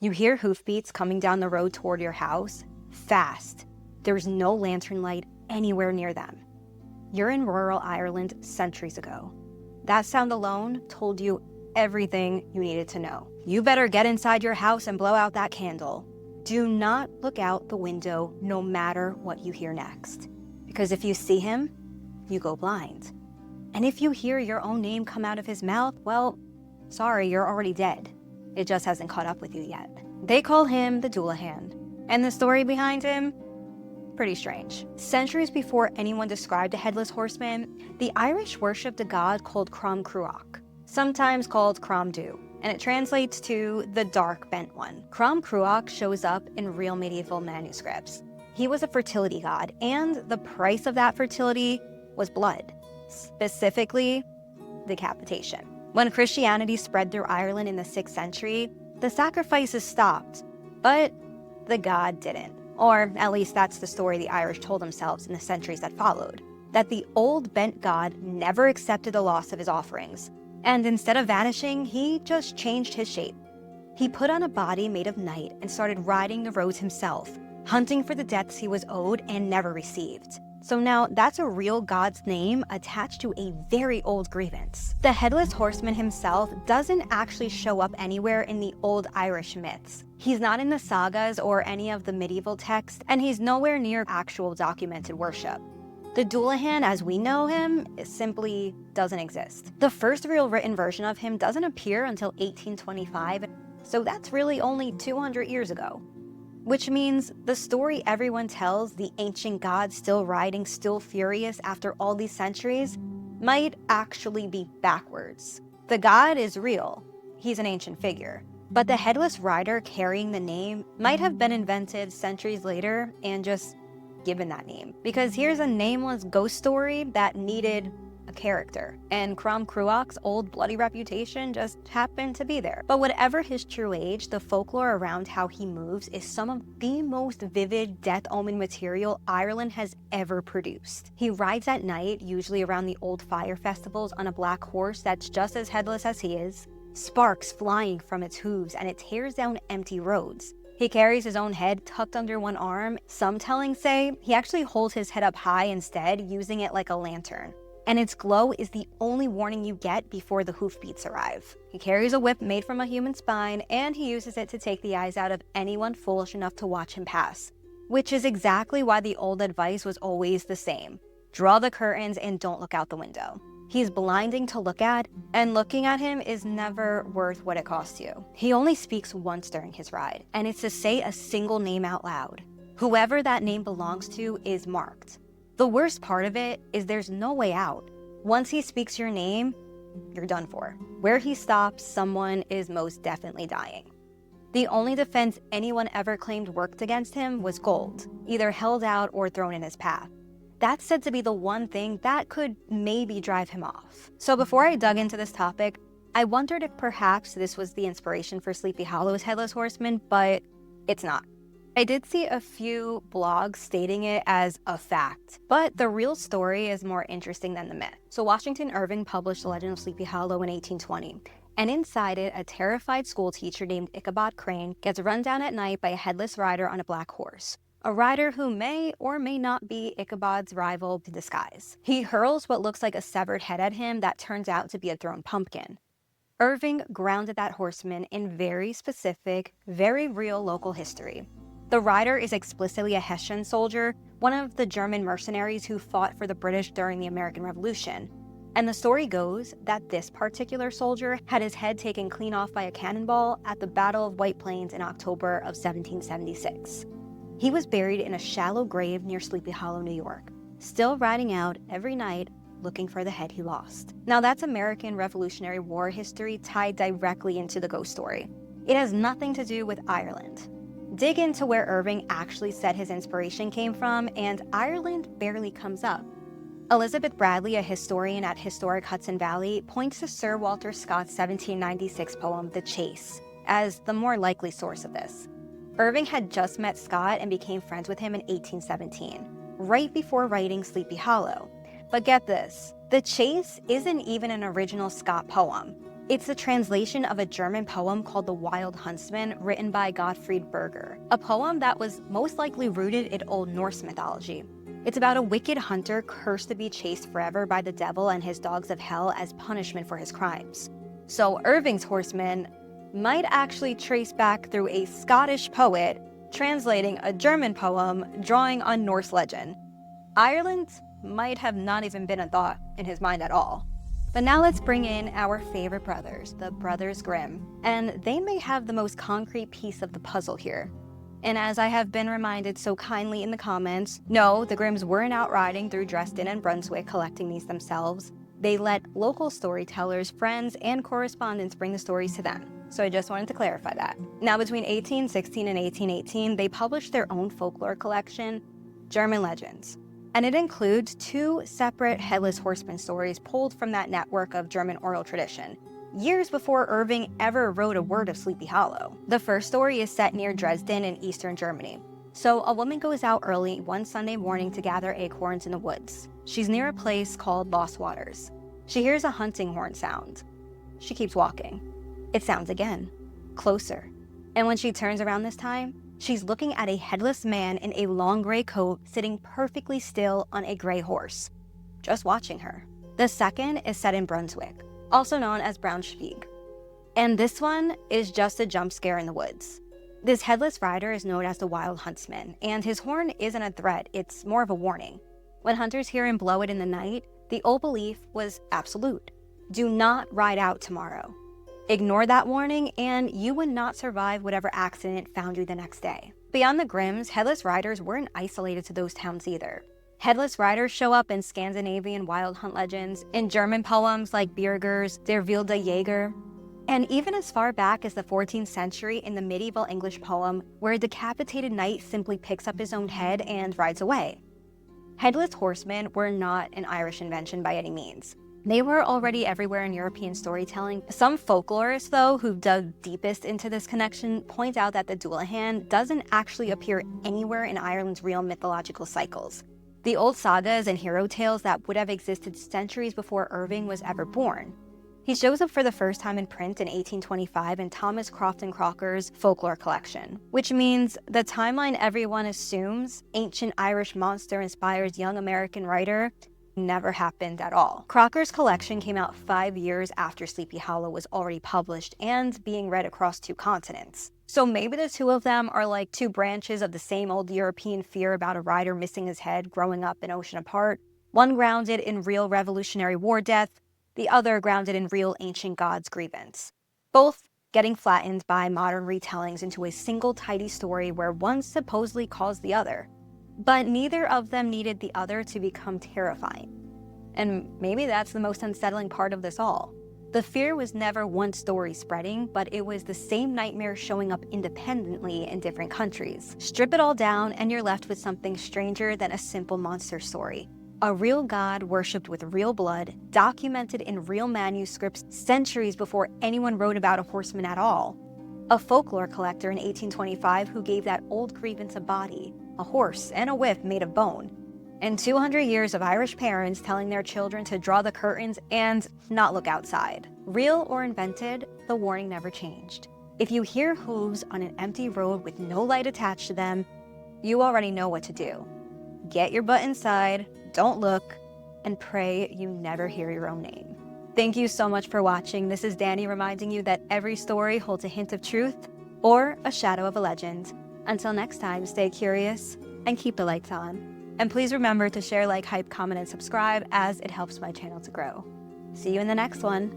You hear hoofbeats coming down the road toward your house, fast. There's no lantern light anywhere near them. You're in rural Ireland centuries ago. That sound alone told you everything you needed to know. You better get inside your house and blow out that candle. Do not look out the window no matter what you hear next. Because if you see him, you go blind. And if you hear your own name come out of his mouth, well, sorry, you're already dead. It just hasn't caught up with you yet. They call him the Dullahan. And the story behind him? Pretty strange. Centuries before anyone described a Headless Horseman, the Irish worshipped a god called Crom Cruach, sometimes called Crom Dubh, and it translates to the dark bent one. Crom Cruach shows up in real medieval manuscripts. He was a fertility god, and the price of that fertility was blood, specifically decapitation. When Christianity spread through Ireland in the 6th century, the sacrifices stopped, but the god didn't. Or at least that's the story the Irish told themselves in the centuries that followed, that the old bent god never accepted the loss of his offerings, and instead of vanishing, he just changed his shape. He put on a body made of night and started riding the roads himself, hunting for the deaths he was owed and never received. So now that's a real god's name attached to a very old grievance. The Headless Horseman himself doesn't actually show up anywhere in the old Irish myths. He's not in the sagas or any of the medieval texts, and he's nowhere near actual documented worship. The Dullahan, as we know him, simply doesn't exist. The first real written version of him doesn't appear until 1825, so that's really only 200 years ago. Which means the story everyone tells, the ancient god still riding, still furious after all these centuries, might actually be backwards. The god is real. He's an ancient figure. But the headless rider carrying the name might have been invented centuries later and just given that name. Because here's a nameless ghost story that needed a character, and Crom Cruach's old bloody reputation just happened to be there. But whatever his true age, the folklore around how he moves is some of the most vivid death omen material Ireland has ever produced. He rides at night, usually around the old fire festivals, on a black horse that's just as headless as he is, sparks flying from its hooves, and it tears down empty roads. He carries his own head tucked under one arm. Some tellings say he actually holds his head up high instead, using it like a lantern. And its glow is the only warning you get before the hoofbeats arrive. He carries a whip made from a human spine, and he uses it to take the eyes out of anyone foolish enough to watch him pass. Which is exactly why the old advice was always the same. Draw the curtains and don't look out the window. He's blinding to look at, and looking at him is never worth what it costs you. He only speaks once during his ride, and it's to say a single name out loud. Whoever that name belongs to is marked. The worst part of it is there's no way out. Once he speaks your name, you're done for. Where he stops, someone is most definitely dying. The only defense anyone ever claimed worked against him was gold, either held out or thrown in his path. That's said to be the one thing that could maybe drive him off. So before I dug into this topic, I wondered if perhaps this was the inspiration for Sleepy Hollow's Headless Horseman, but it's not. I did see a few blogs stating it as a fact, but the real story is more interesting than the myth. So Washington Irving published The Legend of Sleepy Hollow in 1820, and inside it, a terrified schoolteacher named Ichabod Crane gets run down at night by a headless rider on a black horse. A rider who may or may not be Ichabod's rival to disguise. He hurls what looks like a severed head at him that turns out to be a thrown pumpkin. Irving grounded that horseman in very specific, very real local history. The rider is explicitly a Hessian soldier, one of the German mercenaries who fought for the British during the American Revolution. And the story goes that this particular soldier had his head taken clean off by a cannonball at the Battle of White Plains in October of 1776. He was buried in a shallow grave near Sleepy Hollow, New York, still riding out every night looking for the head he lost. Now that's American Revolutionary War history tied directly into the ghost story. It has nothing to do with Ireland. Dig into where Irving actually said his inspiration came from, and Ireland barely comes up. Elizabeth Bradley, a historian at Historic Hudson Valley, points to Sir Walter Scott's 1796 poem, The Chase, as the more likely source of this. Irving had just met Scott and became friends with him in 1817, right before writing Sleepy Hollow. But get this, The Chase isn't even an original Scott poem. It's a translation of a German poem called The Wild Huntsman, written by Gottfried Berger, a poem that was most likely rooted in Old Norse mythology. It's about a wicked hunter cursed to be chased forever by the devil and his dogs of hell as punishment for his crimes. So Irving's horseman might actually trace back through a Scottish poet translating a German poem drawing on Norse legend. Ireland might have not even been a thought in his mind at all. But now let's bring in our favorite brothers, the Brothers Grimm, and they may have the most concrete piece of the puzzle here. And as I have been reminded so kindly in the comments, no, the Grimms weren't out riding through Dresden and Brunswick collecting these themselves. They let local storytellers, friends, and correspondents bring the stories to them. So I just wanted to clarify that. Now, between 1816 and 1818, they published their own folklore collection, German Legends. And it includes 2 separate Headless Horseman stories pulled from that network of German oral tradition, years before Irving ever wrote a word of Sleepy Hollow. The first story is set near Dresden in eastern Germany. So a woman goes out early one Sunday morning to gather acorns in the woods. She's near a place called Lost Waters. She hears a hunting horn sound. She keeps walking. It sounds again, closer. And when she turns around this time, she's looking at a headless man in a long gray coat sitting perfectly still on a gray horse, just watching her. The second is set in Brunswick, also known as Braunschweig. And this one is just a jump scare in the woods. This headless rider is known as the Wild Huntsman, and his horn isn't a threat, it's more of a warning. When hunters hear him blow it in the night, the old belief was absolute. Do not ride out tomorrow. Ignore that warning, and you would not survive whatever accident found you the next day. Beyond the Grimms, headless riders weren't isolated to those towns either. Headless riders show up in Scandinavian wild hunt legends, in German poems like Birger's Der wilde Jäger, and even as far back as the 14th century in the medieval English poem where a decapitated knight simply picks up his own head and rides away. Headless horsemen were not an Irish invention by any means. They were already everywhere in European storytelling. Some folklorists, though, who've dug deepest into this connection, point out that the Dullahan doesn't actually appear anywhere in Ireland's real mythological cycles. The old sagas and hero tales that would have existed centuries before Irving was ever born. He shows up for the first time in print in 1825 in Thomas Crofton Crocker's folklore collection, which means the timeline everyone assumes ancient Irish monster inspires young American writer never happened at all. Crocker's collection came out 5 years after Sleepy Hollow was already published and being read across 2 continents. So maybe the 2 of them are like 2 branches of the same old European fear about a rider missing his head growing up an ocean apart, one grounded in real Revolutionary War death, the other grounded in real ancient gods' grievance. Both getting flattened by modern retellings into a single tidy story where one supposedly caused the other. But neither of them needed the other to become terrifying. And maybe that's the most unsettling part of this all. The fear was never one story spreading, but it was the same nightmare showing up independently in different countries. Strip it all down and you're left with something stranger than a simple monster story. A real god worshipped with real blood, documented in real manuscripts centuries before anyone wrote about a horseman at all. A folklore collector in 1825 who gave that old grievance a body, a horse, and a whip made of bone. And 200 years of Irish parents telling their children to draw the curtains and not look outside. Real or invented, the warning never changed. If you hear hooves on an empty road with no light attached to them, you already know what to do. Get your butt inside, don't look, and pray you never hear your own name. Thank you so much for watching. This is Dani reminding you that every story holds a hint of truth or a shadow of a legend. Until next time, stay curious and keep the lights on. And please remember to share, like, hype, comment, and subscribe as it helps my channel to grow. See you in the next one.